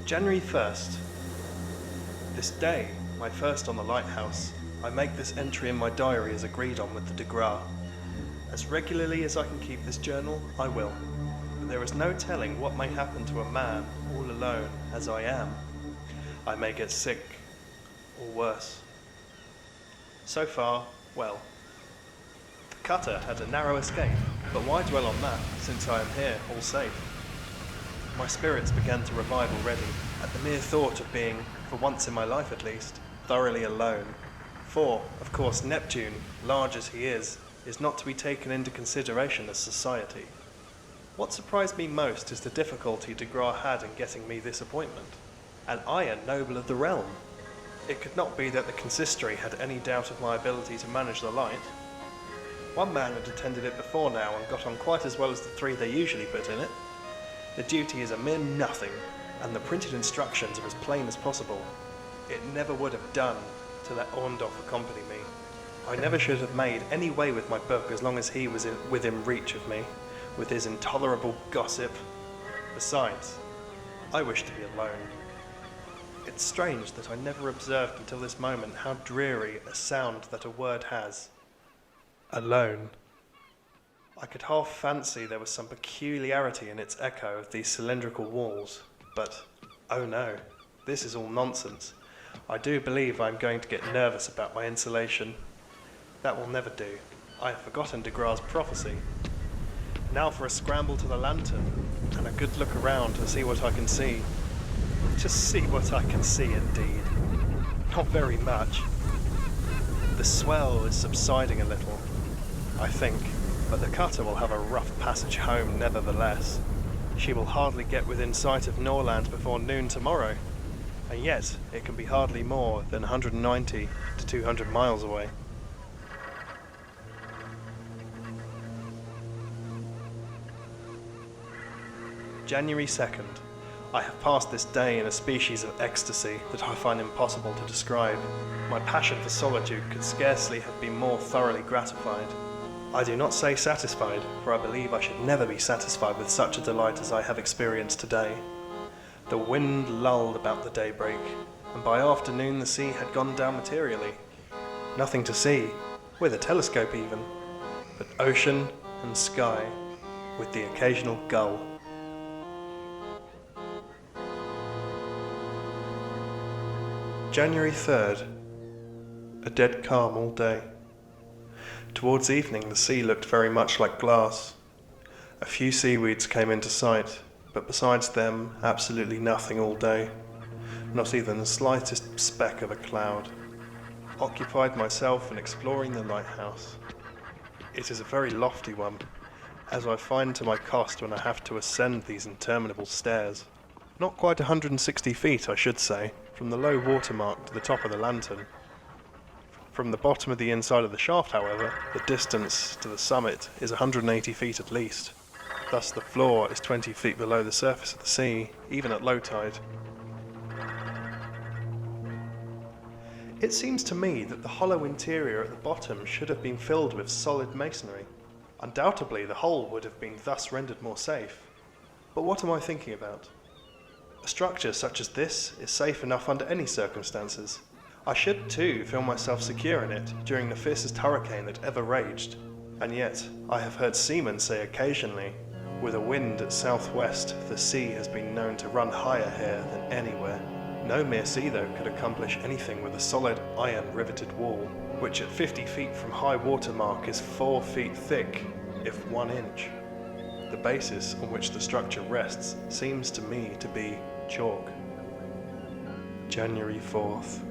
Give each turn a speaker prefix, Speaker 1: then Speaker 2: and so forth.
Speaker 1: January 1st. This day, my first on the Lighthouse, I make this entry in my diary as agreed on with the de Gras. As regularly as I can keep this journal, I will. But there is no telling what may happen to a man all alone as I am. I may get sick, or worse. So far, well. The cutter had a narrow escape, but why dwell on that, since I am here, all safe? My spirits began to revive already, at the mere thought of being, for once in my life at least, thoroughly alone. For, of course, Neptune, large as he is not to be taken into consideration as society. What surprised me most is the difficulty de Gras had in getting me this appointment. An iron noble of the realm. It could not be that the consistory had any doubt of my ability to manage the light. One man had attended it before now and got on quite as well as the three they usually put in it. The duty is a mere nothing, and the printed instructions are as plain as possible. It never would have done to let Orndorff accompany me. I never should have made any way with my book as long as he was within reach of me, with his intolerable gossip. Besides, I wish to be alone. It's strange that I never observed until this moment how dreary a sound that a word has. Alone. I could half fancy there was some peculiarity in its echo of these cylindrical walls, but, oh no, this is all nonsense. I do believe I am going to get nervous about my insulation. That will never do. I have forgotten de Gras's prophecy. Now for a scramble to the lantern, and a good look around to see what I can see. Just see what I can see, indeed. Not very much. The swell is subsiding a little, I think. But the cutter will have a rough passage home nevertheless. She will hardly get within sight of Norland before noon tomorrow, and yet it can be hardly more than 190 to 200 miles away. January 2nd. I have passed this day in a species of ecstasy that I find impossible to describe. My passion for solitude could scarcely have been more thoroughly gratified. I do not say satisfied, for I believe I should never be satisfied with such a delight as I have experienced today. The wind lulled about the daybreak, and by afternoon the sea had gone down materially. Nothing to see, with a telescope even, but ocean and sky, with the occasional gull. January 3rd. A dead calm all day. Towards evening the sea looked very much like glass. A few seaweeds came into sight, but besides them absolutely nothing all day, not even the slightest speck of a cloud. Occupied myself in exploring the lighthouse. It is a very lofty one, as I find to my cost when I have to ascend these interminable stairs. Not quite 160 feet, I should say, from the low water mark to the top of the lantern. From the bottom of the inside of the shaft, however, the distance to the summit is 180 feet at least. Thus the floor is 20 feet below the surface of the sea, even at low tide. It seems to me that the hollow interior at the bottom should have been filled with solid masonry. Undoubtedly the hole would have been thus rendered more safe. But what am I thinking about? A structure such as this is safe enough under any circumstances. I should too feel myself secure in it during the fiercest hurricane that ever raged. And yet, I have heard seamen say occasionally, with a wind at southwest, the sea has been known to run higher here than anywhere. No mere sea, though, could accomplish anything with a solid iron riveted wall, which at 50 feet from high water mark is 4 feet thick, if 1 inch. The basis on which the structure rests seems to me to be chalk. January 4th.